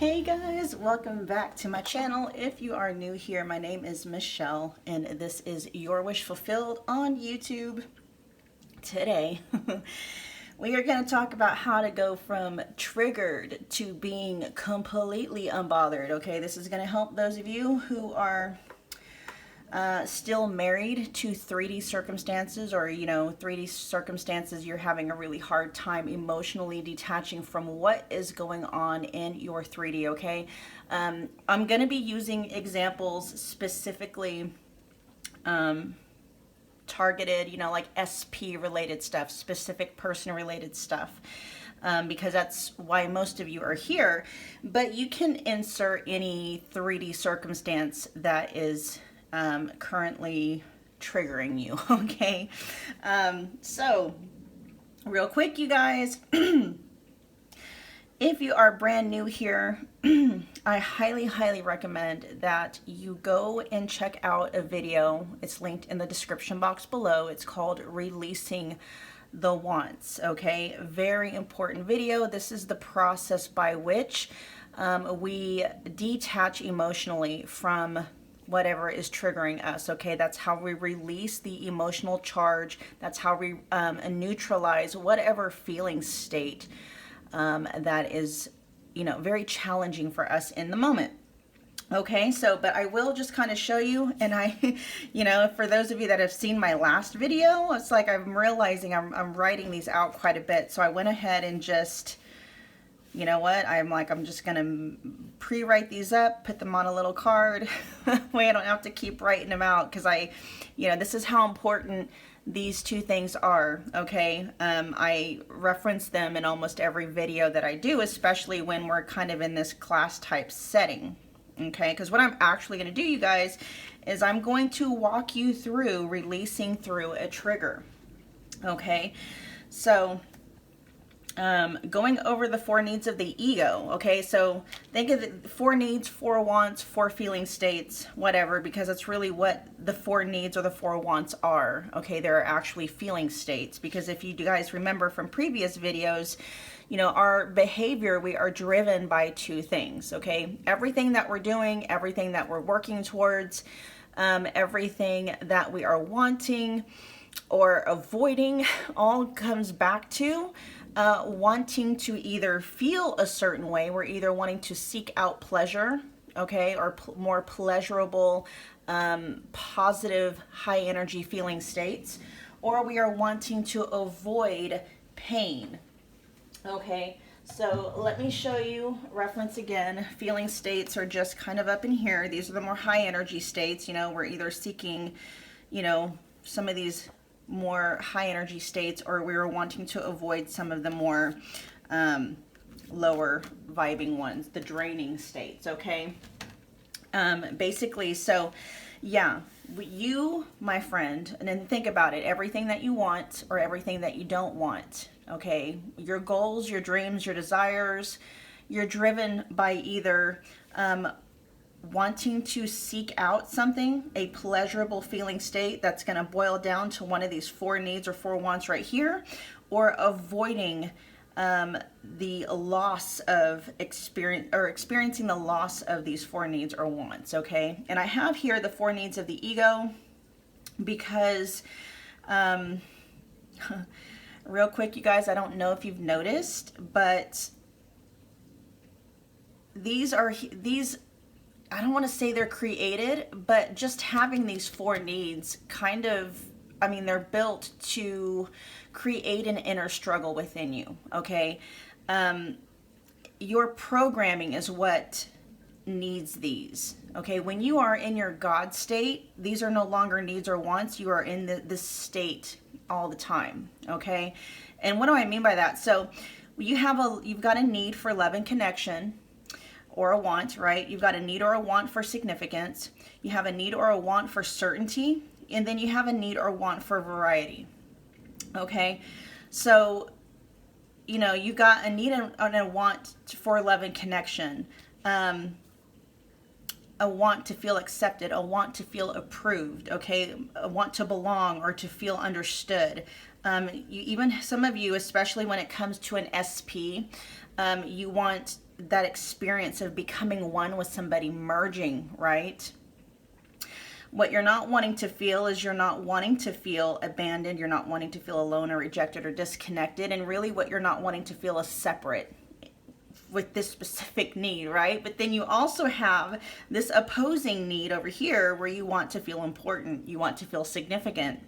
Hey guys, welcome back to my channel. If you are new here, my name is Michelle and this is Your Wish Fulfilled on YouTube. Today we are going to talk about how to go from triggered to being completely unbothered. Okay, this is going to help those of you who are still married to 3D circumstances, or 3D circumstances you're having a really hard time emotionally detaching from what is going on in your 3D. Okay, I'm going to be using examples specifically targeted, like SP related stuff, specific person related stuff, because that's why most of you are here. But you can insert any 3D circumstance that is currently triggering you. Okay, so real quick, you guys, if you are brand new here, I highly recommend that you go and check out a video. It's linked in the description box below. It's called Releasing the Wants. Okay, very important video. This is the process by which we detach emotionally from whatever is triggering us. Okay, that's how we release the emotional charge. That's how we neutralize whatever feeling state that is, very challenging for us in the moment. Okay, so, but I will just kind of show you, and I, for those of you that have seen my last video, it's like I'm realizing I'm writing these out quite a bit. So I went ahead and just, I'm just going to pre-write these up, put them on a little card. Way I don't have to keep writing them out, because this is how important these two things are. Okay, I reference them in almost every video that I do, especially when we're kind of in this class type setting. Okay, because what I'm actually going to do, you guys, is I'm going to walk you through releasing through a trigger. Okay, so going over the 4 needs of the ego. Okay, so think of the 4 needs, 4 wants, 4 feeling states, whatever, because it's really what the 4 needs or the 4 wants are. Okay, they're actually feeling states, because if you guys remember from previous videos, our behavior, we are driven by 2 things. Okay, everything that we're doing, everything that we're working towards, everything that we are wanting or avoiding, all comes back to wanting to either feel a certain way. We're either wanting to seek out pleasure, okay, or more pleasurable, positive, high energy feeling states, or we are wanting to avoid pain. Okay, so let me show you, reference again. Feeling states are just kind of up in here. These are the more high energy states. We're either seeking, some of these more high energy states, or we were wanting to avoid some of the more lower vibing ones, the draining states. Okay, basically, so yeah, you, my friend, and then think about it, everything that you want or everything that you don't want. Okay, your goals, your dreams, your desires, you're driven by either wanting to seek out something, a pleasurable feeling state that's going to boil down to one of these 4 needs or 4 wants right here, or avoiding the loss of experience, or experiencing the loss of these 4 needs or wants. Okay, and I have here the 4 needs of the ego, because real quick, you guys, I don't know if you've noticed, but these, I don't want to say they're created, but just having these 4 needs kind of, they're built to create an inner struggle within you. Okay, your programming is what needs these. Okay, when you are in your God state, these are no longer needs or wants. You are in this state all the time. Okay, and what do I mean by that? So you've got a need for love and connection, or a want, right? You've got a need or a want for significance. You have a need or a want for certainty, and then you have a need or want for variety. Okay, so you got a need and a want for love and connection, a want to feel accepted, a want to feel approved. Okay, a want to belong or to feel understood. Even some of you, especially when it comes to an SP, you want that experience of becoming one with somebody, merging, right? What you're not wanting to feel is you're not wanting to feel abandoned. You're not wanting to feel alone or rejected or disconnected. And really what you're not wanting to feel is separate with this specific need, right? But then you also have this opposing need over here where you want to feel important. You want to feel significant.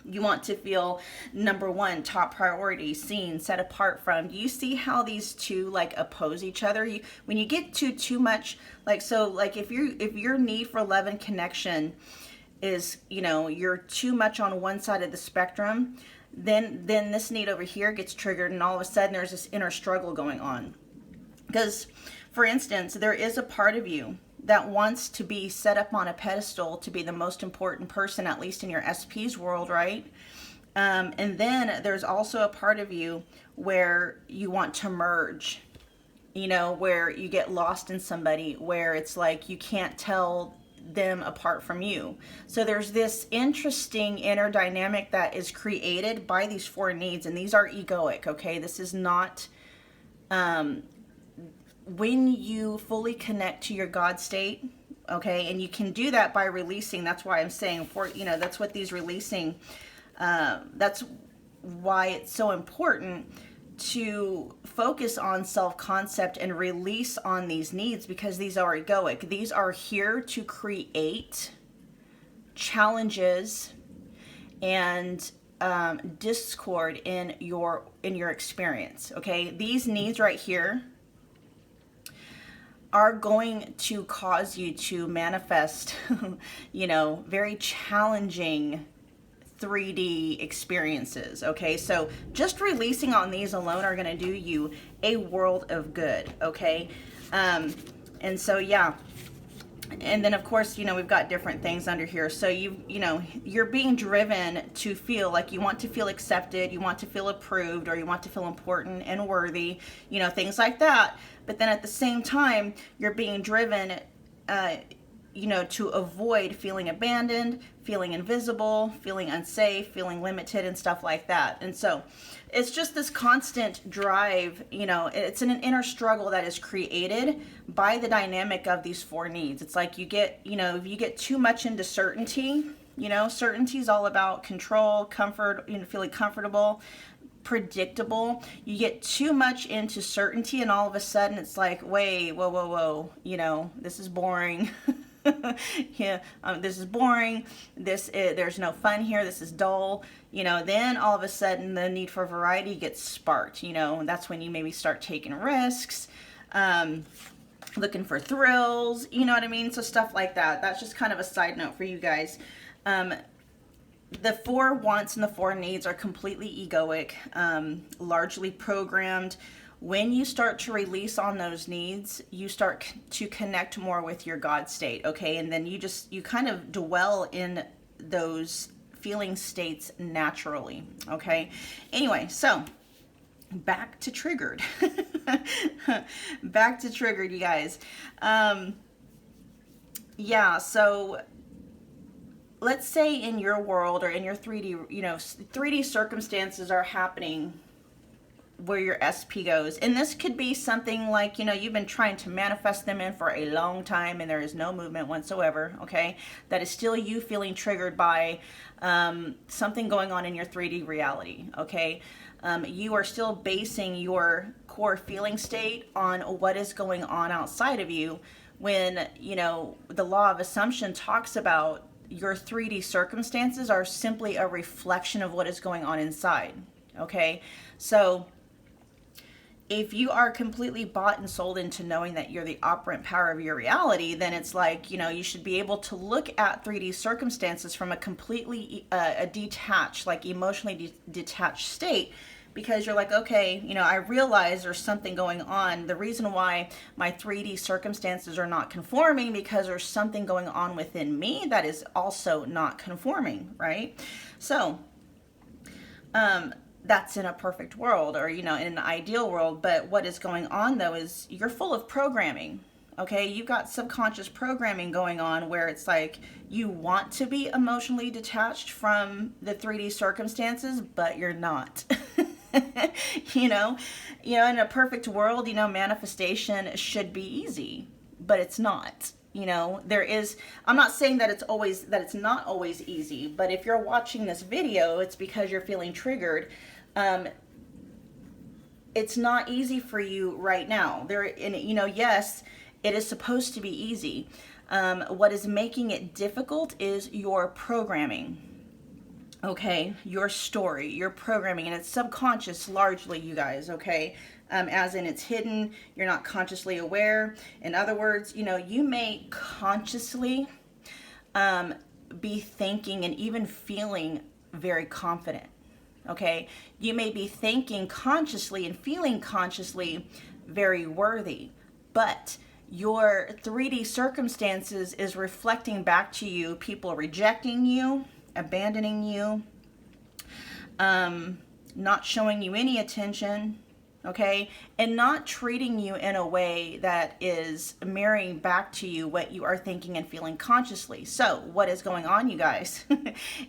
You want to feel number one, top priority, seen, set apart from. Do you see how these two like oppose each other? When you get to too much, like, so like if your need for love and connection is, you know, you're too much on one side of the spectrum, then this need over here gets triggered, and all of a sudden there's this inner struggle going on. Because, for instance, there is a part of you that wants to be set up on a pedestal to be the most important person, at least in your SP's world, right? And then there's also a part of you where you want to merge, you know, where you get lost in somebody, where it's like you can't tell them apart from you. So there's this interesting inner dynamic that is created by these four needs, and these are egoic, okay? This is not... when you fully connect to your God state, okay, and you can do that by releasing. That's why I'm saying, for, you know, that's what these releasing, that's why it's so important to focus on self-concept and release on these needs, because these are egoic. These are here to create challenges and discord in your experience, okay? These needs right here are going to cause you to manifest, you know, very challenging 3D experiences, okay? So just releasing on these alone are gonna do you a world of good, okay? And so, yeah. And then of course, you know, we've got different things under here. So you know, you're being driven to feel like you want to feel accepted, you want to feel approved, or you want to feel important and worthy, you know, things like that. But then at the same time, you're being driven, you know, to avoid feeling abandoned, feeling invisible, feeling unsafe, feeling limited, and stuff like that. And so it's just this constant drive, you know, it's an inner struggle that is created by the dynamic of these four needs. It's like you get, you know, if you get too much into certainty, you know, certainty is all about control, comfort, you know, feeling comfortable, predictable. You get too much into certainty, and all of a sudden it's like, wait, whoa, you know, this is boring. Yeah, this is boring. There's no fun here. This is dull. You know, then all of a sudden the need for variety gets sparked, you know, and that's when you maybe start taking risks, looking for thrills, you know what I mean? So stuff like that. That's just kind of a side note for you guys. The four wants and the four needs are completely egoic, largely programmed. When you start to release on those needs, you start to connect more with your God state, okay? And then you kind of dwell in those feeling states naturally, okay? Anyway, so back to triggered. Back to triggered, you guys. Yeah, so let's say in your world or in your 3D, you know, 3D circumstances are happening where your SP goes. And this could be something like, you know, you've been trying to manifest them in for a long time and there is no movement whatsoever, okay? That is still you feeling triggered by something going on in your 3D reality, okay? You are still basing your core feeling state on what is going on outside of you when, you know, the law of assumption talks about your 3D circumstances are simply a reflection of what is going on inside, okay? So if you are completely bought and sold into knowing that you're the operant power of your reality, then it's like, you know, you should be able to look at 3D circumstances from a completely a detached, like emotionally detached state, because you're like, okay, you know, I realize there's something going on. The reason why my 3D circumstances are not conforming, because there's something going on within me that is also not conforming, right? So, that's in a perfect world, or, you know, in an ideal world. But what is going on though is you're full of programming, okay? You've got subconscious programming going on where it's like you want to be emotionally detached from the 3D circumstances, but you're not. you know, in a perfect world, manifestation should be easy, but it's not. I'm not saying that it's not always easy, but if you're watching this video, it's because you're feeling triggered. It's not easy for you right now. Yes, it is supposed to be easy. What is making it difficult is your programming. Okay, your story, your programming, and it's subconscious largely, you guys, okay? As in it's hidden, you're not consciously aware. In other words, you may consciously be thinking and even feeling very confident, okay? You may be thinking consciously and feeling consciously very worthy, but your 3D circumstances is reflecting back to you people rejecting you, abandoning you, not showing you any attention, okay, and not treating you in a way that is mirroring back to you what you are thinking and feeling consciously. So what is going on, you guys,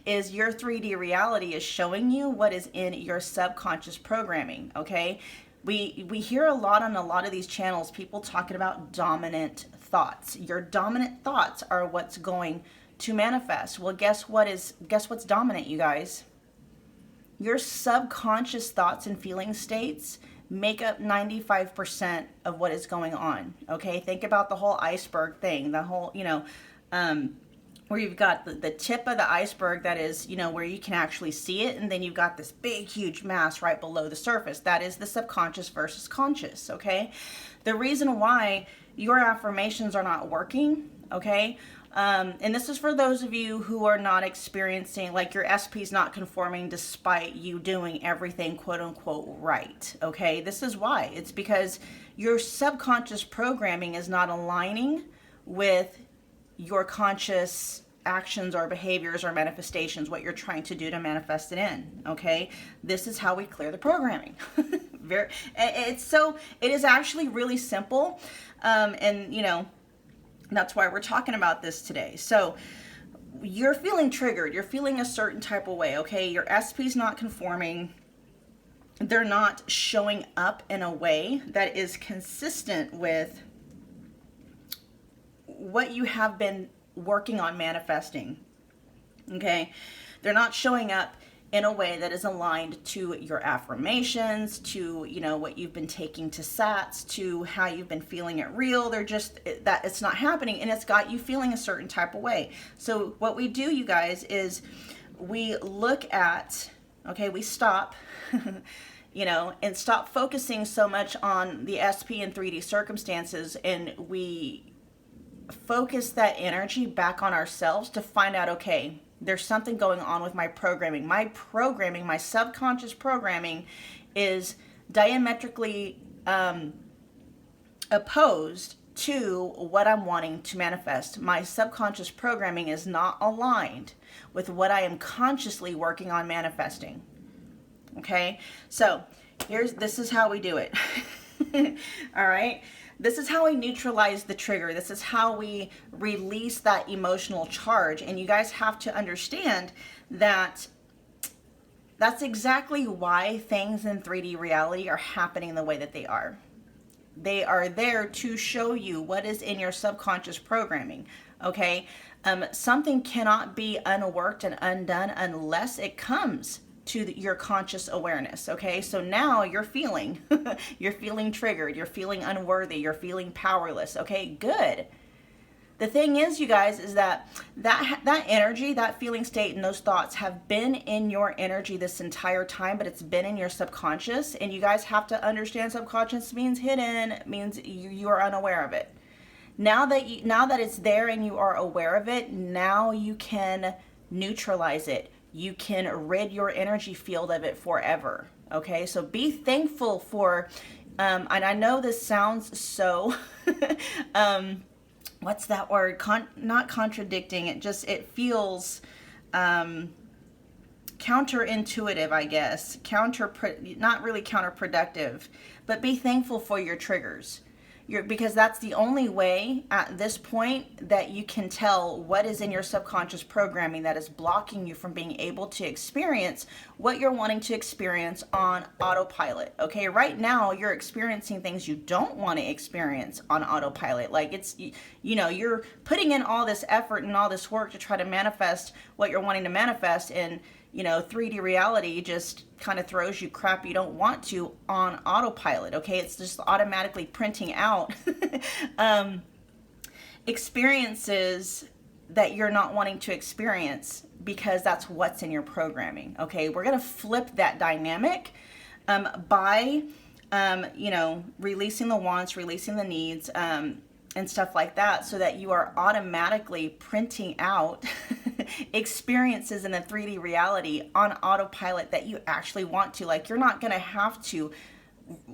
is your 3D reality is showing you what is in your subconscious programming, okay? We hear a lot on a lot of these channels, people talking about dominant thoughts. Your dominant thoughts are what's going to manifest. Well, guess what's dominant, you guys? Your subconscious thoughts and feeling states make up 95% of what is going on. Okay, think about the whole iceberg thing, the whole, where you've got the tip of the iceberg that is, where you can actually see it, and then you've got this big, huge mass right below the surface. That is the subconscious versus conscious, okay? The reason why your affirmations are not working, okay, and this is for those of you who are not experiencing, like your SP is not conforming despite you doing everything quote unquote right, okay? This is why. It's because your subconscious programming is not aligning with your conscious actions or behaviors or manifestations, what you're trying to do to manifest it in, okay? This is how we clear the programming. It is actually really simple, and that's why we're talking about this today. So you're feeling triggered. You're feeling a certain type of way, okay? Your SP's not conforming. They're not showing up in a way that is consistent with what you have been working on manifesting, okay? They're not showing up in a way that is aligned to your affirmations, to, what you've been taking to SATs, to how you've been feeling it real. They're just, that it's not happening, and it's got you feeling a certain type of way. So what we do, you guys, is we look at, okay, we stop, and stop focusing so much on the SP and 3D circumstances, and we focus that energy back on ourselves to find out, okay, there's something going on with my programming. My subconscious programming is diametrically opposed to what I'm wanting to manifest. My subconscious programming is not aligned with what I am consciously working on manifesting. Okay? So, this is how we do it. All right? This is how we neutralize the trigger. This is how we release that emotional charge. And you guys have to understand that that's exactly why things in 3D reality are happening the way that they are. They are there to show you what is in your subconscious programming, okay? Something cannot be unworked and undone unless it comes to your conscious awareness, okay? So now you're feeling, you're feeling triggered, you're feeling unworthy, you're feeling powerless, okay? Good. The thing is, you guys, is that energy, that feeling state, and those thoughts have been in your energy this entire time, but it's been in your subconscious, and you guys have to understand subconscious means hidden, means you are unaware of it. Now that it's there and you are aware of it, now you can neutralize it. You can rid your energy field of it forever. Okay, so be thankful for, and I know this sounds so, what's that word? Not contradicting. It feels counterintuitive, I guess. Not really counterproductive, but be thankful for your triggers. because that's the only way at this point that you can tell what is in your subconscious programming that is blocking you from being able to experience what you're wanting to experience on autopilot. Okay, right now you're experiencing things you don't want to experience on autopilot. Like it's, you know, you're putting in all this effort and all this work to try to manifest what you're wanting to manifest, and you know, 3D reality just kind of throws you crap you don't want to on autopilot. Okay, it's just automatically printing out experiences that you're not wanting to experience because that's what's in your programming. Okay, we're gonna flip that dynamic by you know, releasing the wants, releasing the needs, and stuff like that, so that you are automatically printing out experiences in the 3D reality on autopilot that you actually want to. Like, you're not going to have to,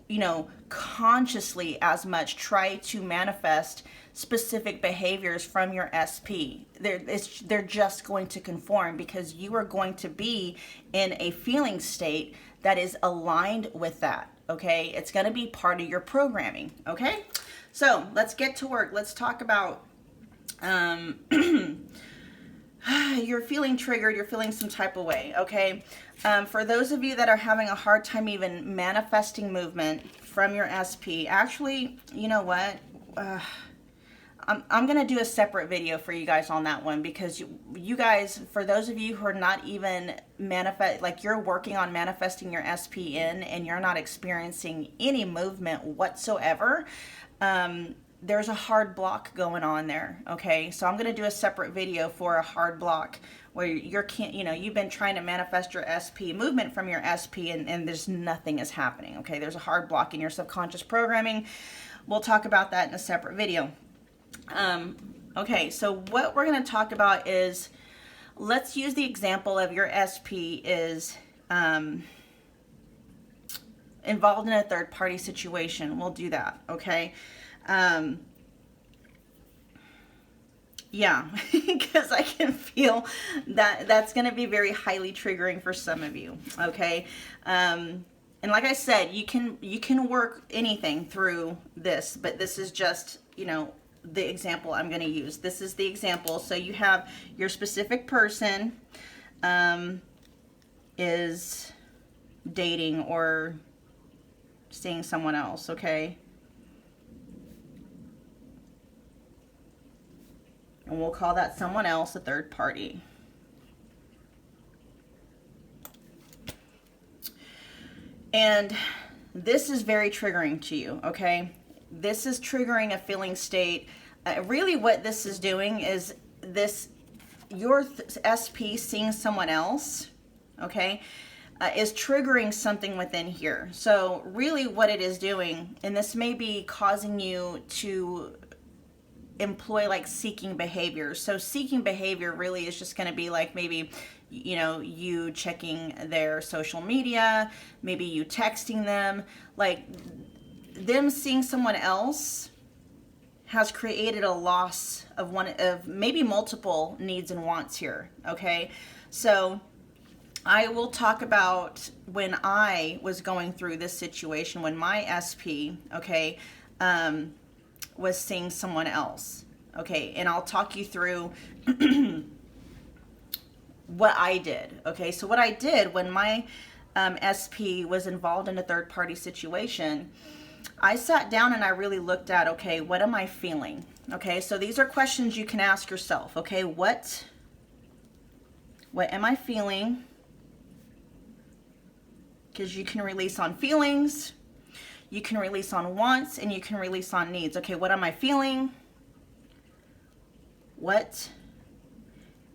you know, consciously as much try to manifest specific behaviors from your SP. They're just going to conform because you are going to be in a feeling state that is aligned with that. Okay, it's going to be part of your programming. Okay, so let's get to work. Let's talk about you're feeling triggered, you're feeling some type of way. Okay, for those of you that are having a hard time even manifesting movement from your SP, actually, you know what, I'm gonna do a separate video for you guys on that one, because you guys, for those of you who are not even like you're working on manifesting your SP in and you're not experiencing any movement whatsoever, there's a hard block going on there. Okay, so I'm going to do a separate video for a hard block where you've been trying to manifest your SP movement from your SP, and there's nothing is happening. Okay, there's a hard block in your subconscious programming. We'll talk about that in a separate video. Okay, so what we're going to talk about is, let's use the example of your SP is involved in a third party situation. We'll do that. Okay. Yeah, because I can feel that that's going to be very highly triggering for some of you. Okay. And like I said, you can work anything through this, but this is just, you know, the example I'm going to use. This is the example. So you have your specific person is dating or seeing someone else. Okay. And we'll call that someone else a third party. And this is very triggering to you, okay? This is triggering a feeling state. Really what this is doing is your SP seeing someone else, okay, is triggering something within here. So really what it is doing, and this may be causing you to employ like seeking behavior. So seeking behavior really is just going to be like, maybe, you know, you checking their social media, maybe you texting them. Like, them seeing someone else has created a loss of one of maybe multiple needs and wants here. Okay, so I will talk about when I was going through this situation, when my SP, okay, was seeing someone else. Okay, and I'll talk you through what I did. Okay, so what I did when my SP was involved in a third party situation, I sat down and I really looked at, okay, what am I feeling? Okay, so these are questions you can ask yourself. Okay, what am I feeling? Because you can release on feelings, you can release on wants, and you can release on needs. Okay, what am I feeling? What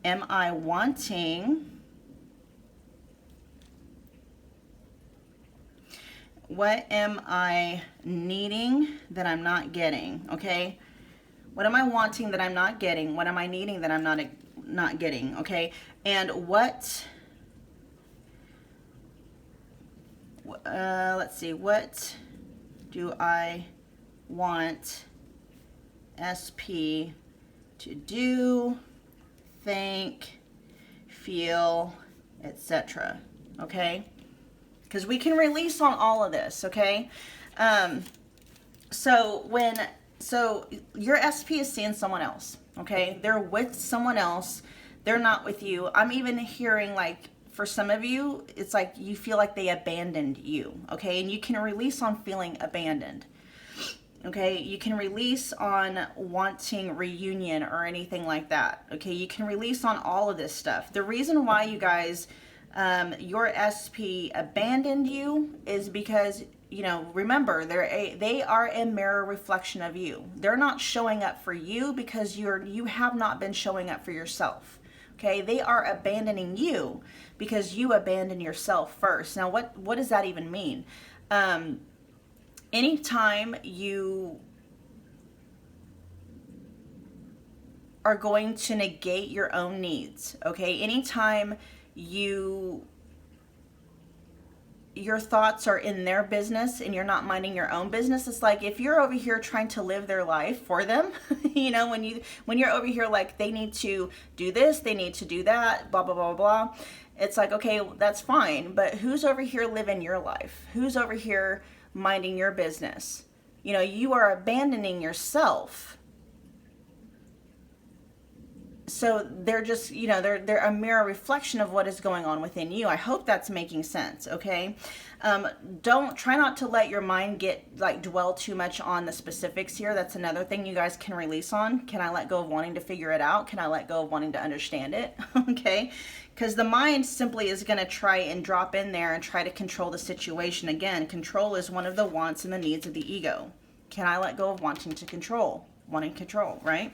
am I wanting? What am I needing that I'm not getting? Okay, what am I wanting that I'm not getting? What am I needing that I'm not getting? Okay, and let's see, what do I want SP to do, think, feel, etc. Okay, because we can release on all of this. Okay, So your SP is seeing someone else, okay? They're with someone else. They're not with you. I'm even hearing like for some of you, it's like you feel like they abandoned you, okay? And you can release on feeling abandoned. Okay, you can release on wanting reunion or anything like that. Okay, you can release on all of this stuff. The reason why you guys, your SP abandoned you is because, you know, remember, they are a mirror reflection of you. They're not showing up for you because you have not been showing up for yourself. Okay, they are abandoning you because you abandoned yourself first. Now, what does that even mean? Anytime you are going to negate your own needs, okay? Anytime your thoughts are in their business and you're not minding your own business, it's like if you're over here trying to live their life for them, you know, when you're over here like they need to do this, they need to do that, blah, blah, blah, blah. It's like, okay, that's fine, but who's over here living your life? Who's over here minding your business? You know, you are abandoning yourself. So they're just, you know, they're a mirror reflection of what is going on within you. I hope that's making sense, okay? Try not to let your mind dwell too much on the specifics here. That's another thing you guys can release on. Can I let go of wanting to figure it out? Can I let go of wanting to understand it? Okay? Because the mind simply is going to try and drop in there and try to control the situation. Again, control is one of the wants and the needs of the ego. Can I let go of wanting to control? Wanting control, right?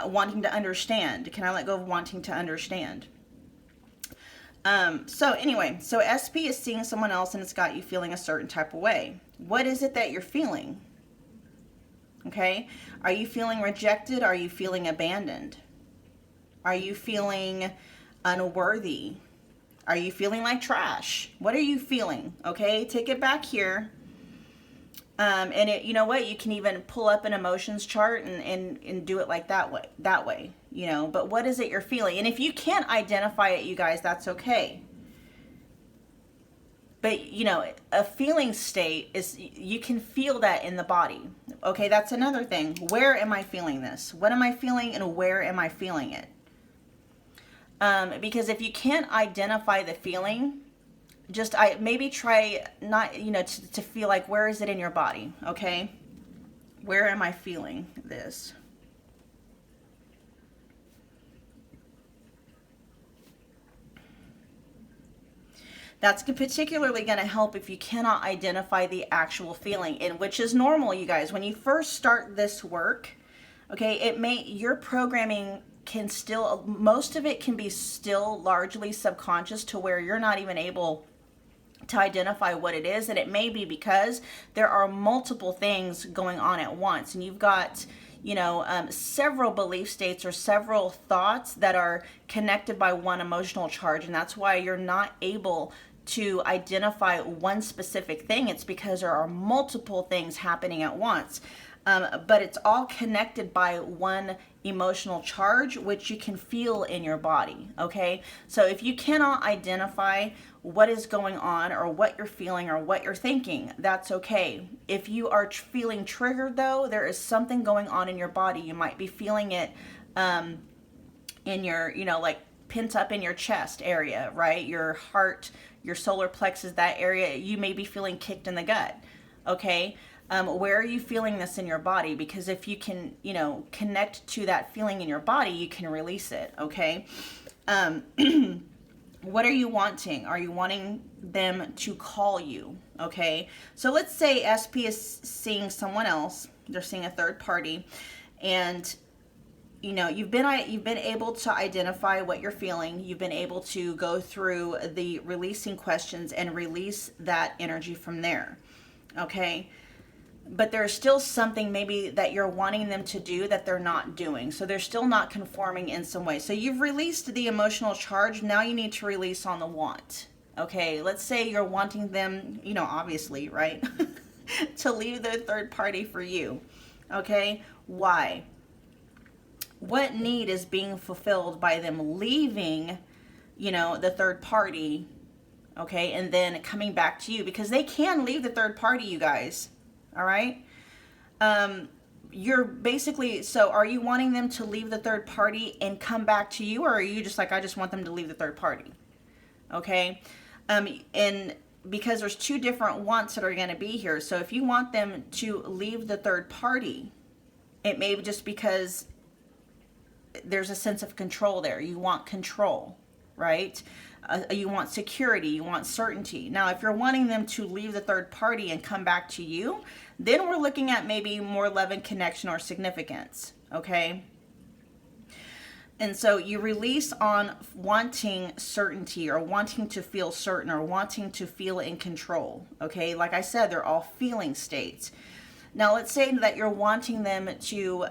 Wanting to understand. Can I let go of wanting to understand? So anyway, so SP is seeing someone else and it's got you feeling a certain type of way. What is it that you're feeling? Okay? Are you feeling rejected? Are you feeling abandoned? Are you feeling unworthy? Are you feeling like trash? What are you feeling? Okay, take it back here. You know what? You can even pull up an emotions chart and do it like that way, you know. But what is it you're feeling? And if you can't identify it, you guys, that's okay. But, you know, a feeling state is, you can feel that in the body. Okay, that's another thing. Where am I feeling this? What am I feeling and where am I feeling it? Because if you can't identify the feeling, maybe try not, you know, to feel like, where is it in your body? Okay. Where am I feeling this? That's particularly going to help if you cannot identify the actual feeling, and which is normal, you guys. When you first start this work, okay, your programming can still, most of it can be still largely subconscious to where you're not even able to identify what it is. And it may be because there are multiple things going on at once, and you've got, you know, several belief states or several thoughts that are connected by one emotional charge. And that's why you're not able to identify one specific thing. It's because there are multiple things happening at once. But it's all connected by one emotional charge, which you can feel in your body, okay? So if you cannot identify what is going on or what you're feeling or what you're thinking, that's okay. If you are feeling triggered, though, there is something going on in your body. You might be feeling it in your, you know, like pent up in your chest area, right? Your heart, your solar plexus, that area, you may be feeling kicked in the gut, okay? Where are you feeling this in your body? Because if you can, you know, connect to that feeling in your body, you can release it, okay? What are you wanting? Are you wanting them to call you, okay? So let's say SP is seeing someone else. They're seeing a third party, and you know, you've been able to identify what you're feeling. You've been able to go through the releasing questions and release that energy from there, okay? But there's still something maybe that you're wanting them to do that they're not doing. So they're still not conforming in some way. So you've released the emotional charge. Now you need to release on the want. Okay, let's say you're wanting them, you know, obviously, right? to leave the third party for you. Okay, why? What need is being fulfilled by them leaving, you know, the third party, okay, and then coming back to you? Because they can leave the third party, you guys. All right. You're basically, so are you wanting them to leave the third party and come back to you, or are you just like, I just want them to leave the third party? Okay. And because there's two different wants that are going to be here. So if you want them to leave the third party, it may be just because there's a sense of control there. You want control, right? You want security, you want certainty. Now, if you're wanting them to leave the third party and come back to you, then we're looking at maybe more love and connection or significance, okay? And so you release on wanting certainty or wanting to feel certain or wanting to feel in control, okay? Like I said, they're all feeling states. Now, let's say that you're wanting them to,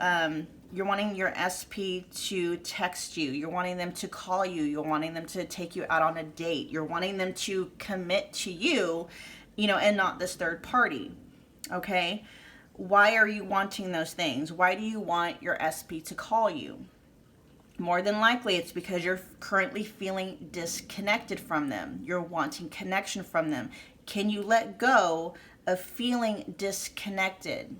you're wanting your SP to text you. You're wanting them to call you. You're wanting them to take you out on a date. You're wanting them to commit to you, you know, and not this third party, okay? Why are you wanting those things? Why do you want your SP to call you? More than likely, it's because you're currently feeling disconnected from them. You're wanting connection from them. Can you let go of feeling disconnected?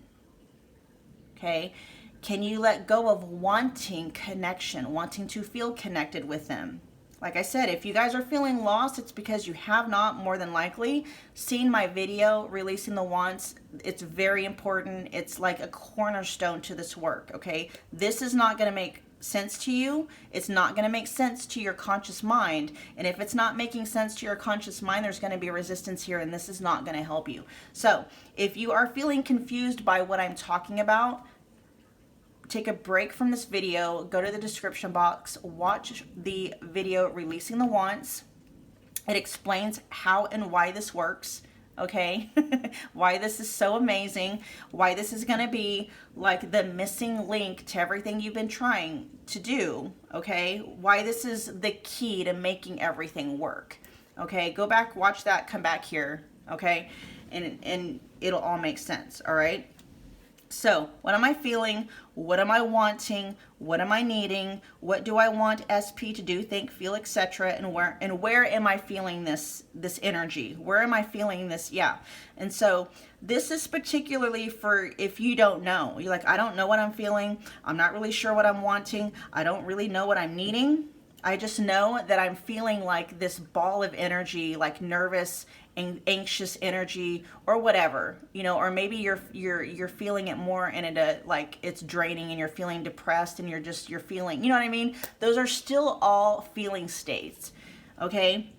Okay? Can you let go of wanting connection, wanting to feel connected with them? Like I said, if you guys are feeling lost, it's because you have not, more than likely, seen my video, Releasing the Wants. It's very important. It's like a cornerstone to this work, okay? This is not going to make sense to you. It's not going to make sense to your conscious mind. And if it's not making sense to your conscious mind, there's going to be resistance here, and this is not going to help you. So if you are feeling confused by what I'm talking about, take a break from this video, go to the description box, watch the video Releasing the Wants. It explains how and why this works, okay? Why this is so amazing, why this is going to be like the missing link to everything you've been trying to do, okay? Why this is the key to making everything work, okay? Go back, watch that, come back here, okay? And it'll all make sense, all right? So, what am I feeling? What am I wanting? What am I needing? What do I want SP to do, think, feel, etc.? And where am I feeling this energy? Where am I feeling this? Yeah. And so this is particularly for if you don't know. You're like, I don't know what I'm feeling. I'm not really sure what I'm wanting. I don't really know what I'm needing. I just know that I'm feeling like this ball of energy, like nervous and anxious energy or whatever, you know, or maybe you're feeling it more and it like it's draining and you're feeling depressed and you're feeling, you know what I mean? Those are still all feeling states. Okay.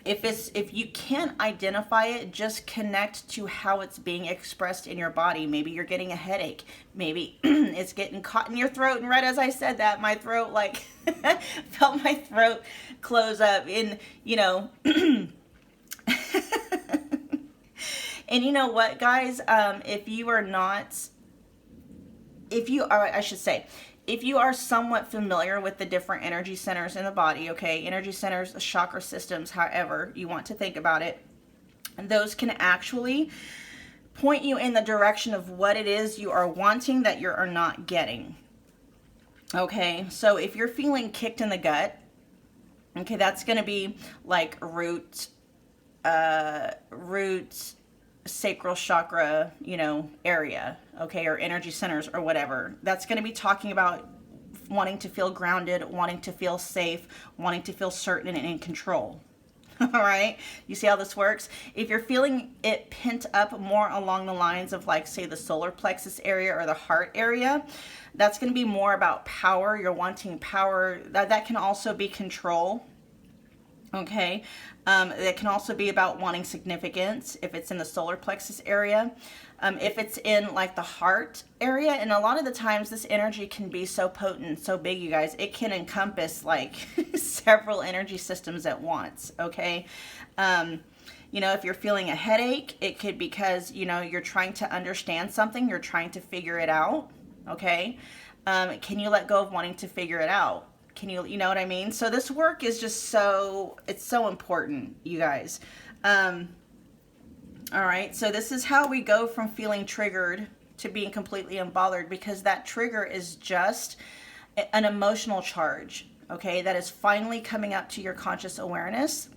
If you can't identify it, just connect to how it's being expressed in your body. Maybe you're getting a headache. Maybe it's getting caught in your throat. And right as I said that, my throat like felt my throat close up in, you know. And you know what, guys? If you are somewhat familiar with the different energy centers in the body, okay, energy centers, chakra systems, however you want to think about it, and those can actually point you in the direction of what it is you are wanting that you are not getting. Okay, so if you're feeling kicked in the gut, okay, that's going to be like root, sacral chakra, you know, area, okay, or energy centers or whatever. That's going to be talking about wanting to feel grounded, wanting to feel safe, wanting to feel certain and in control. All right, you see how this works? If you're feeling it pent up more along the lines of like, say, the solar plexus area or the heart area, that's going to be more about power. You're wanting power. That can also be control. Okay, it can also be about wanting significance if it's in the solar plexus area. If it's in like the heart area, and a lot of the times this energy can be so potent, so big, you guys, it can encompass like several energy systems at once, okay? You know, if you're feeling a headache, it could be because, you know, you're trying to understand something, you're trying to figure it out, okay? Can you let go of wanting to figure it out? Can you know what I mean? So this work is just it's so important, you guys. All right, so this is how we go from feeling triggered to being completely unbothered, because that trigger is just an emotional charge, okay, that is finally coming up to your conscious awareness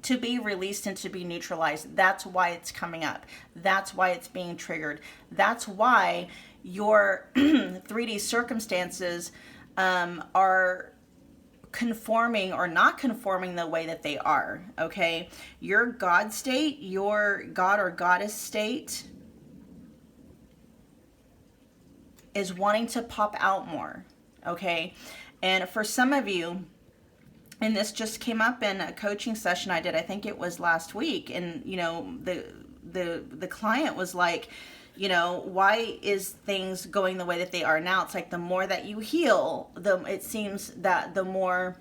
to be released and to be neutralized. That's why it's coming up. That's why it's being triggered. That's why your 3D circumstances are conforming or not conforming the way that they are, okay? Your God state, your God or goddess state is wanting to pop out more, okay? And for some of you, and this just came up in a coaching session I did, I think it was last week, and you know, the client was like, you know, why is things going the way that they are now? It's like the more that you heal, it seems that the more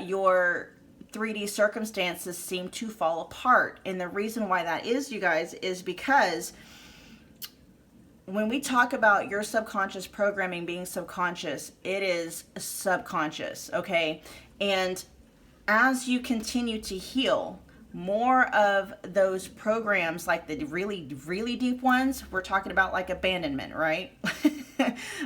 your 3D circumstances seem to fall apart. And the reason why that is, you guys, is because when we talk about your subconscious programming being subconscious, it is subconscious, okay? And as you continue to heal, more of those programs, like the really, really deep ones, we're talking about like abandonment, right?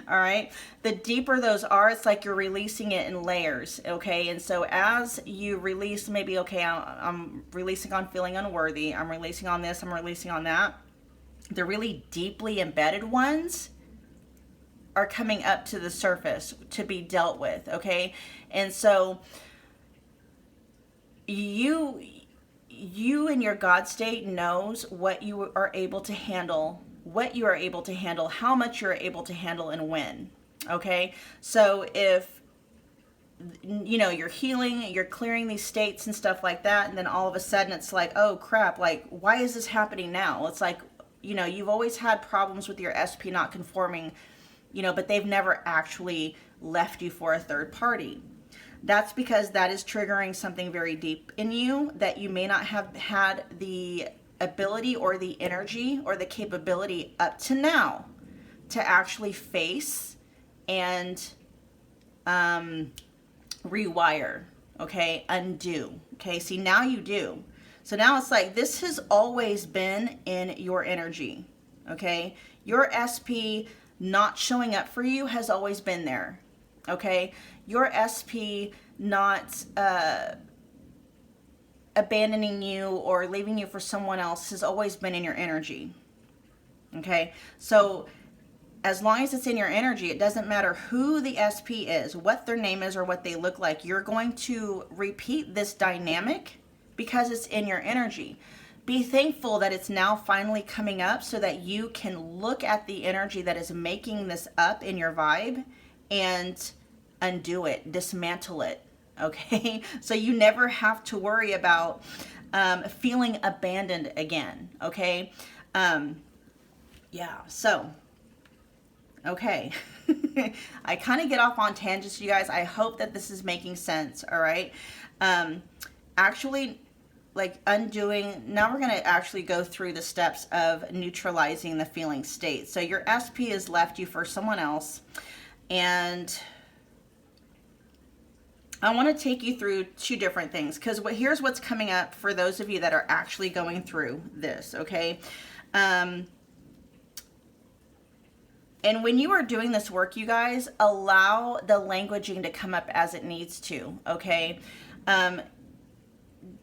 All right. The deeper those are, it's like you're releasing it in layers. Okay. And so as you release, maybe, okay, I'm releasing on feeling unworthy. I'm releasing on this. I'm releasing on that. The really deeply embedded ones are coming up to the surface to be dealt with. Okay. And so you in your God state knows what you are able to handle, how much you're able to handle, and when. Okay. So if, you know, you're healing, you're clearing these states and stuff like that, and then all of a sudden it's like, oh crap, like, why is this happening now? It's like, you know, you've always had problems with your SP not conforming, you know, but they've never actually left you for a third party. That's because that is triggering something very deep in you that you may not have had the ability or the energy or the capability up to now to actually face and rewire, okay, undo, okay? See, now you do. So now it's like, this has always been in your energy, okay? Your SP not showing up for you has always been there, okay? Your SP not abandoning you or leaving you for someone else has always been in your energy, okay? So as long as it's in your energy, it doesn't matter who the SP is, what their name is, or what they look like. You're going to repeat this dynamic because it's in your energy. Be thankful that it's now finally coming up so that you can look at the energy that is making this up in your vibe and undo it, dismantle it, okay? So you never have to worry about feeling abandoned again, okay? Yeah, so, okay. I kind of get off on tangents, you guys. I hope that this is making sense, all right? Actually, like undoing, now we're going to actually go through the steps of neutralizing the feeling state. So your SP has left you for someone else, and I want to take you through two different things, because here's what's coming up for those of you that are actually going through this, okay? And when you are doing this work, you guys, allow the languaging to come up as it needs to, okay?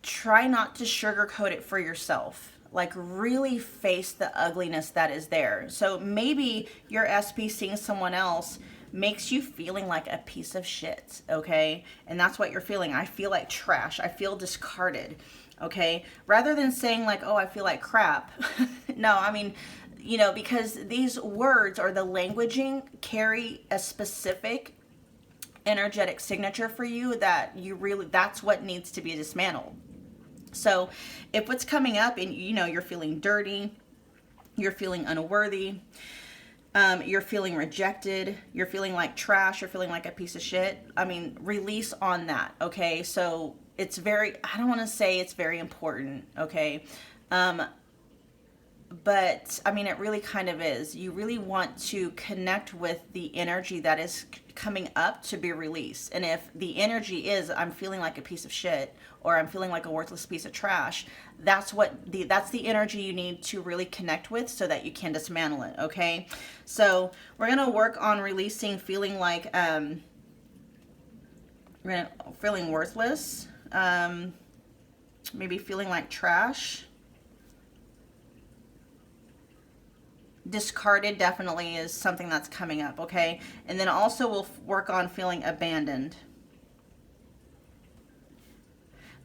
Try not to sugarcoat it for yourself. Like, really face the ugliness that is there. So maybe your SP seeing someone else makes you feeling like a piece of shit, okay? And that's what you're feeling. I feel like trash. I feel discarded, okay? Rather than saying like, oh, I feel like crap. No, I mean, you know, because these words or the languaging carry a specific energetic signature for you that you really, that's what needs to be dismantled. So if what's coming up and, you know, you're feeling dirty, you're feeling unworthy, you're feeling rejected, you're feeling like trash, you're feeling like a piece of shit, I mean, release on that, okay? So it's very, I don't want to say it's very important, okay? But I mean, it really kind of is. You really want to connect with the energy that is coming up to be released. And if the energy is, I'm feeling like a piece of shit, or I'm feeling like a worthless piece of trash, that's the energy you need to really connect with so that you can dismantle it, okay? So we're going to work on releasing feeling like, feeling worthless, maybe feeling like trash. Discarded definitely is something that's coming up, okay? And then also we'll work on feeling abandoned.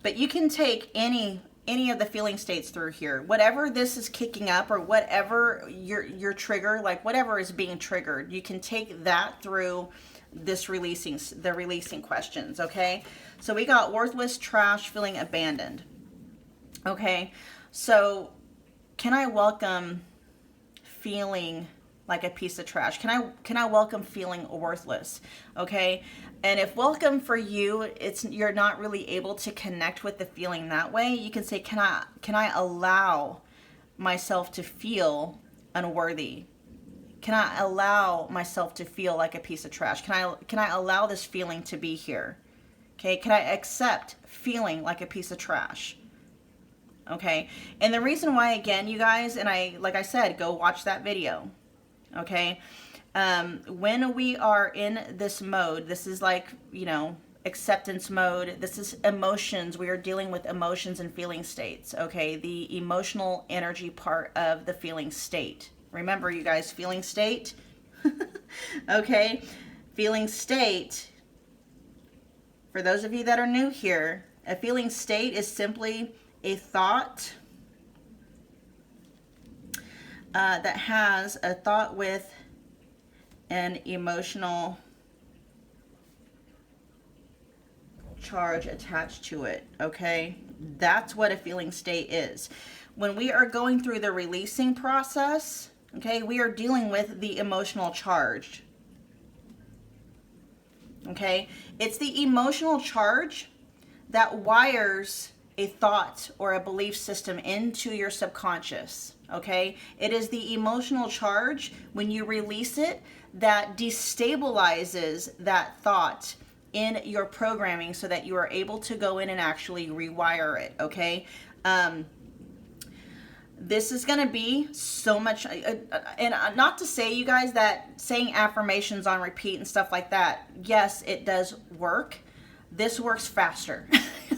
But you can take any of the feeling states through here. Whatever this is kicking up, or whatever your trigger, like whatever is being triggered, you can take that through this the releasing questions, okay? So we got worthless, trash, feeling abandoned. Okay, so can I welcome feeling like a piece of trash? Can I welcome feeling worthless? Okay, and if welcome for you, you're not really able to connect with the feeling that way, you can say, can I allow myself to feel unworthy? Can I allow myself to feel like a piece of trash? Can I allow this feeling to be here? Okay, can I accept feeling like a piece of trash? Okay, and the reason why, again, you guys, and like I said, go watch that video. Okay, when we are in this mode, this is like, you know, acceptance mode. This is emotions. We are dealing with emotions and feeling states. Okay, the emotional energy part of the feeling state. Remember, you guys, feeling state. Okay, feeling state. For those of you that are new here, a feeling state is simply a thought that has a thought with an emotional charge attached to it, okay? That's what a feeling state is. When we are going through the releasing process, okay, we are dealing with the emotional charge, okay? It's the emotional charge that wires a thought or a belief system into your subconscious, okay? It is the emotional charge, when you release it, that destabilizes that thought in your programming so that you are able to go in and actually rewire it, okay? This is going to be so much, and not to say, you guys, that saying affirmations on repeat and stuff like that, yes, it does work. This works faster.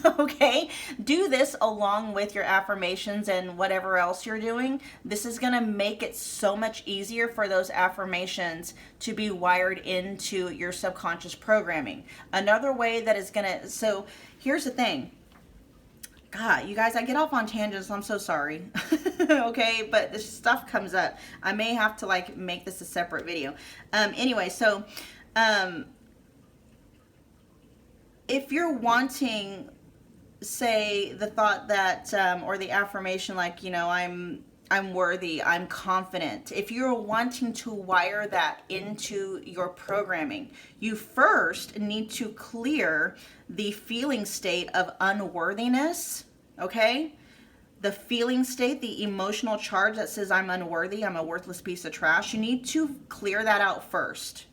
Okay, do this along with your affirmations and whatever else you're doing. This is going to make it so much easier for those affirmations to be wired into your subconscious programming. Another way that is going to, so here's the thing. God, you guys, I get off on tangents. I'm so sorry. Okay, but this stuff comes up. I may have to like make this a separate video. Anyway, so if you're wanting, say, the thought that, or the affirmation, like, you know, I'm worthy, I'm confident. If you're wanting to wire that into your programming, you first need to clear the feeling state of unworthiness, okay? The feeling state, the emotional charge that says I'm unworthy, I'm a worthless piece of trash. You need to clear that out first.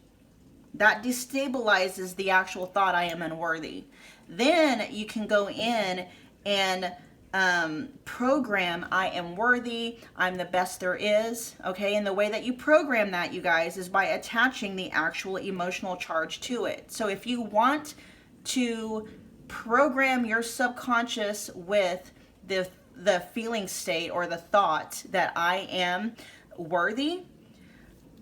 That destabilizes the actual thought, I am unworthy. Then you can go in and program, I am worthy, I'm the best there is, okay? And the way that you program that, you guys, is by attaching the actual emotional charge to it. So if you want to program your subconscious with the feeling state or the thought that I am worthy,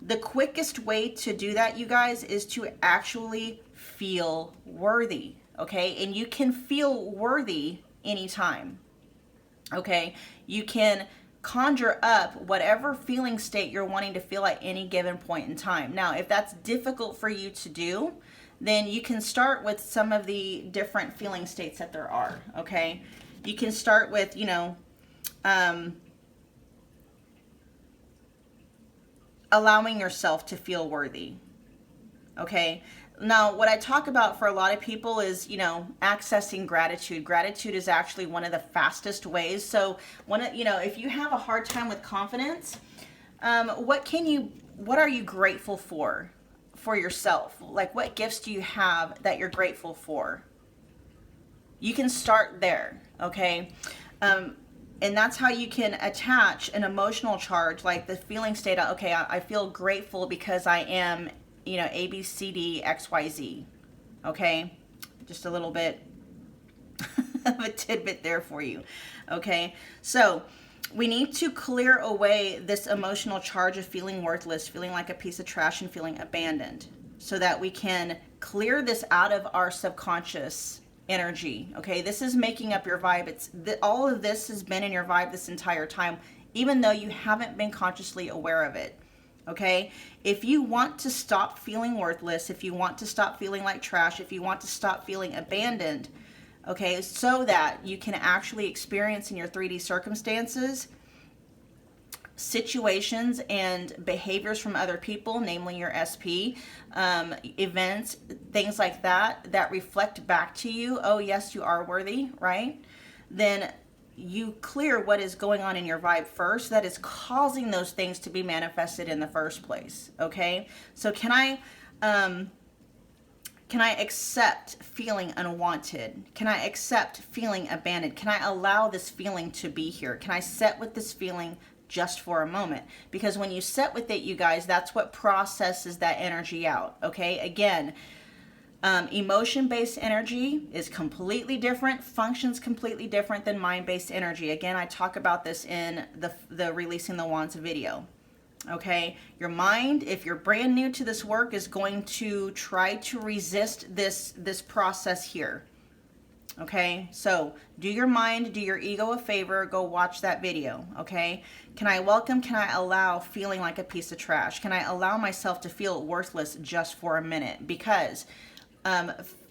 the quickest way to do that, you guys, is to actually feel worthy, okay? And you can feel worthy anytime, okay? You can conjure up whatever feeling state you're wanting to feel at any given point in time. Now, if that's difficult for you to do, then you can start with some of the different feeling states that there are, okay? You can start with, you know, allowing yourself to feel worthy, okay? Now, what I talk about for a lot of people is, you know, accessing gratitude. Gratitude is actually one of the fastest ways. So, you know, if you have a hard time with confidence, what are you grateful for yourself? Like, what gifts do you have that you're grateful for? You can start there, okay? And that's how you can attach an emotional charge, like the feeling state of, okay, I feel grateful because I am, you know, A, B, C, D, X, Y, Z. Okay? Just a little bit of a tidbit there for you. Okay, so we need to clear away this emotional charge of feeling worthless, feeling like a piece of trash, and feeling abandoned, so that we can clear this out of our subconscious energy. Okay, this is making up your vibe. All of this has been in your vibe this entire time, even though you haven't been consciously aware of it. Okay, if you want to stop feeling worthless, if you want to stop feeling like trash, if you want to stop feeling abandoned, okay, so that you can actually experience in your 3D circumstances situations and behaviors from other people, namely your SP, events, things like that, that reflect back to you, oh yes, you are worthy, right? Then you clear what is going on in your vibe first that is causing those things to be manifested in the first place. Okay, so can I accept feeling unwanted? Can I accept feeling abandoned? Can I allow this feeling to be here? Can I sit with this feeling just for a moment? Because when you sit with it, you guys, that's what processes that energy out. Okay, again, emotion-based energy is completely different, functions completely different than mind-based energy. Again, I talk about this in the Releasing the Wands video. Okay, your mind, if you're brand new to this work, is going to try to resist this process here. Okay, so do your mind, do your ego a favor, go watch that video. Okay, can I allow feeling like a piece of trash? Can I allow myself to feel worthless just for a minute? Because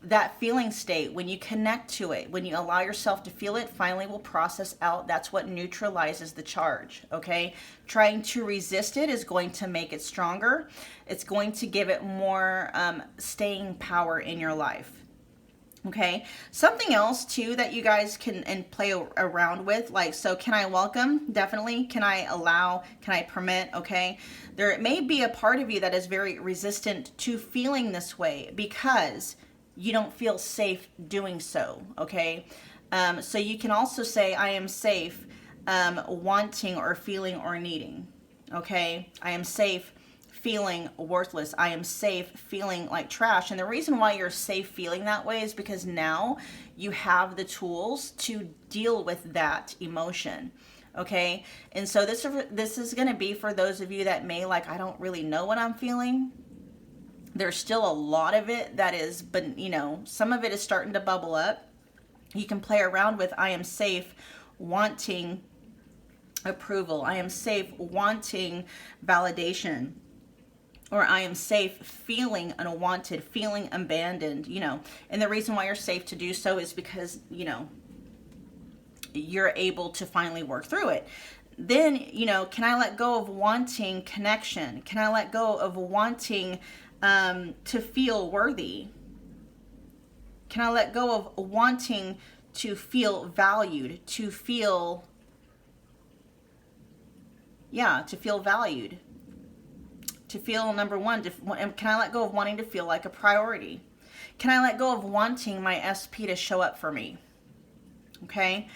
that feeling state, when you connect to it, when you allow yourself to feel it, finally will process out. That's what neutralizes the charge. Okay, trying to resist it is going to make it stronger. It's going to give it more staying power in your life. Okay, something else too that you guys can play around with, like, so can I welcome? Definitely. Can I allow? Can I permit? Okay, there may be a part of you that is very resistant to feeling this way because you don't feel safe doing so. Okay, so you can also say, I am safe wanting or feeling or needing. Okay, I am safe feeling worthless. I am safe feeling like trash. And the reason why you're safe feeling that way is because now you have the tools to deal with that emotion. Okay, and so this is going to be for those of you that may I don't really know what I'm feeling. There's still a lot of it that is, but some of it is starting to bubble up. You can play around with, I am safe wanting approval. I am safe wanting validation. Or I am safe feeling unwanted, feeling abandoned, And the reason why you're safe to do so is because, you're able to finally work through it. Then, can I let go of wanting connection? Can I let go of wanting to feel worthy? Can I let go of wanting to feel valued, to feel valued? To feel, number one, can I let go of wanting to feel like a priority? Can I let go of wanting my SP to show up for me? Okay,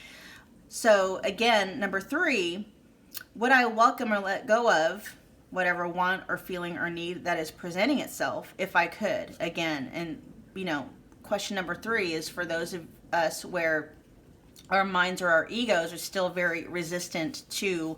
so again, number three, would I welcome or let go of whatever want or feeling or need that is presenting itself if I could? Again, and question number three is for those of us where our minds or our egos are still very resistant to,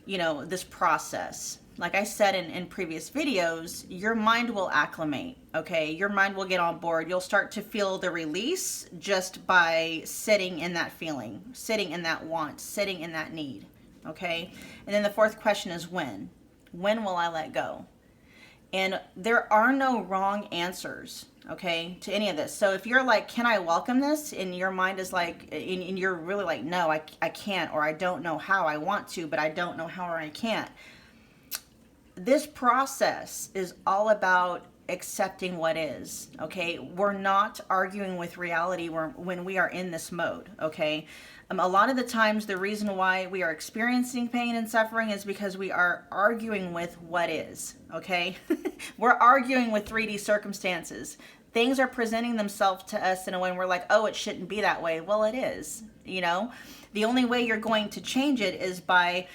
this process. Like I said in previous videos, your mind will acclimate, okay? Your mind will get on board. You'll start to feel the release just by sitting in that feeling, sitting in that want, sitting in that need, okay? And then the fourth question is when? When will I let go? And there are no wrong answers, okay, to any of this. So if you're like, can I welcome this? And your mind is like, and you're really like, no, I can't, or I don't know how. I want to, but I don't know how, or I can't. This process is all about accepting what is, okay? We're not arguing with reality when we are in this mode, okay? A lot of the times, the reason why we are experiencing pain and suffering is because we are arguing with what is, okay? We're arguing with 3D circumstances. Things are presenting themselves to us in a way we're like, oh, it shouldn't be that way. Well, it is, The only way you're going to change it is by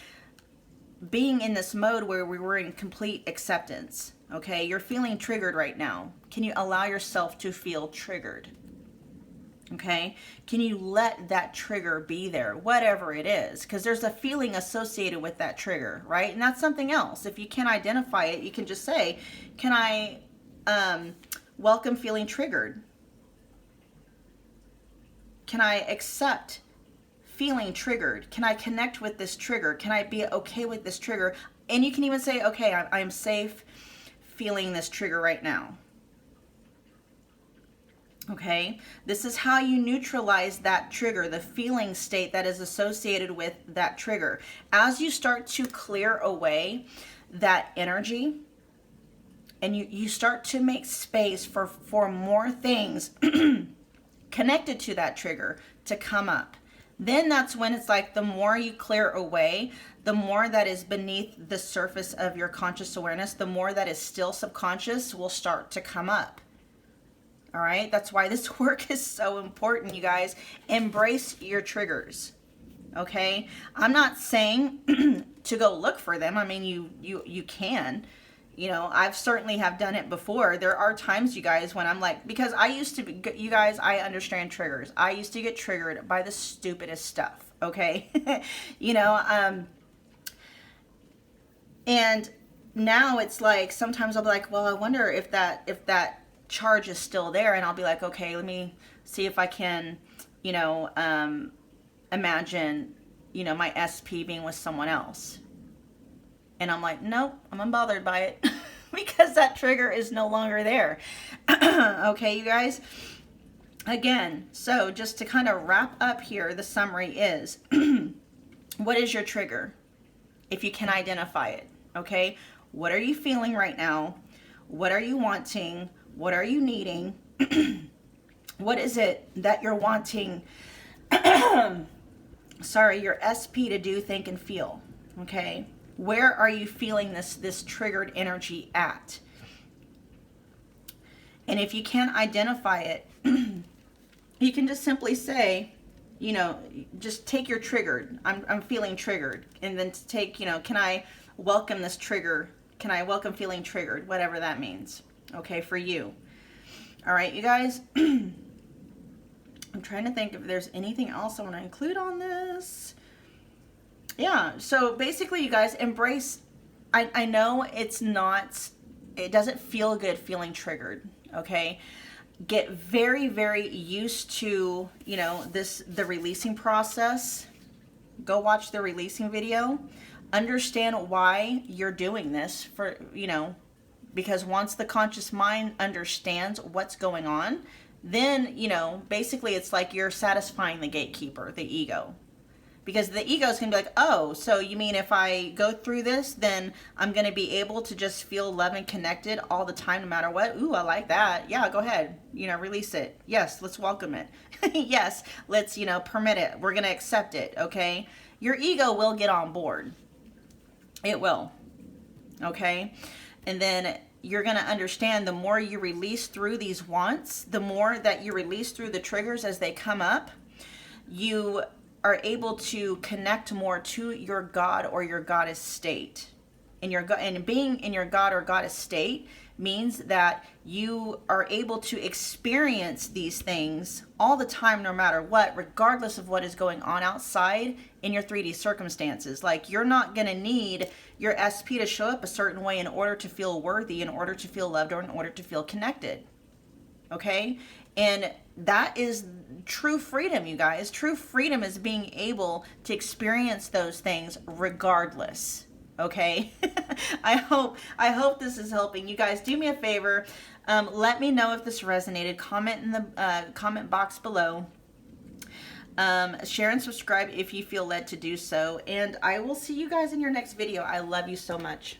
being in this mode where we were in complete acceptance. Okay, you're feeling triggered right now. Can you allow yourself to feel triggered? Okay, can you let that trigger be there, whatever it is? Because there's a feeling associated with that trigger, right? And that's something else. If you can't identify it, you can just say, can I welcome feeling triggered? Can I accept feeling triggered? Can I connect with this trigger? Can I be okay with this trigger? And you can even say, okay, I'm safe feeling this trigger right now. Okay, this is how you neutralize that trigger, the feeling state that is associated with that trigger. As you start to clear away that energy and you start to make space for more things connected to that trigger to come up, then that's when it's like the more you clear away, the more that is beneath the surface of your conscious awareness, the more that is still subconscious will start to come up. All right, that's why this work is so important, you guys. Embrace your triggers, okay? I'm not saying to go look for them. I mean, you can. You know, I've certainly have done it before. There are times, you guys, when I'm like, because I used to be, you guys, I understand triggers. I used to get triggered by the stupidest stuff, okay? You know, and now it's like, sometimes I'll be like, well, I wonder if that charge is still there, and I'll be like, okay, let me see if I can, you know, imagine, you know, my SP being with someone else. And I'm like, nope, I'm unbothered by it because that trigger is no longer there. Okay, you guys? Again, so just to kind of wrap up here, the summary is, what is your trigger? If you can identify it, okay? What are you feeling right now? What are you wanting? What are you needing? What is it that you're wanting, sorry, your SP to do, think, and feel, okay? Where are you feeling this triggered energy at? And if you can't identify it, you can just simply say, you know, just take your triggered. I'm feeling triggered. And then take, you know, can I welcome this trigger? Can I welcome feeling triggered? Whatever that means. Okay, for you. All right, you guys. I'm trying to think if there's anything else I want to include on this. Yeah, so basically, you guys, embrace. I know it doesn't feel good feeling triggered, okay? Get very, very used to, you know, the releasing process. Go watch the releasing video. Understand why you're doing this for, you know, because once the conscious mind understands what's going on, then, you know, basically it's like you're satisfying the gatekeeper, the ego. Because the ego is going to be like, oh, so you mean if I go through this, then I'm going to be able to just feel love and connected all the time, no matter what? Ooh, I like that. Yeah, go ahead. You know, release it. Yes, let's welcome it. Yes, let's, you know, permit it. We're going to accept it, okay? Your ego will get on board. It will, okay? And then you're going to understand the more you release through these wants, the more that you release through the triggers as they come up, you are able to connect more to your God or your goddess state. And being in your God or goddess state means that you are able to experience these things all the time, no matter what, regardless of what is going on outside in your 3D circumstances. Like, you're not going to need your SP to show up a certain way in order to feel worthy, in order to feel loved, or in order to feel connected. Okay? And that is true freedom, you guys. True freedom is being able to experience those things regardless. Okay? I hope this is helping. You guys, do me a favor. Let me know if this resonated. Comment in the comment box below. Share and subscribe if you feel led to do so. And I will see you guys in your next video. I love you so much.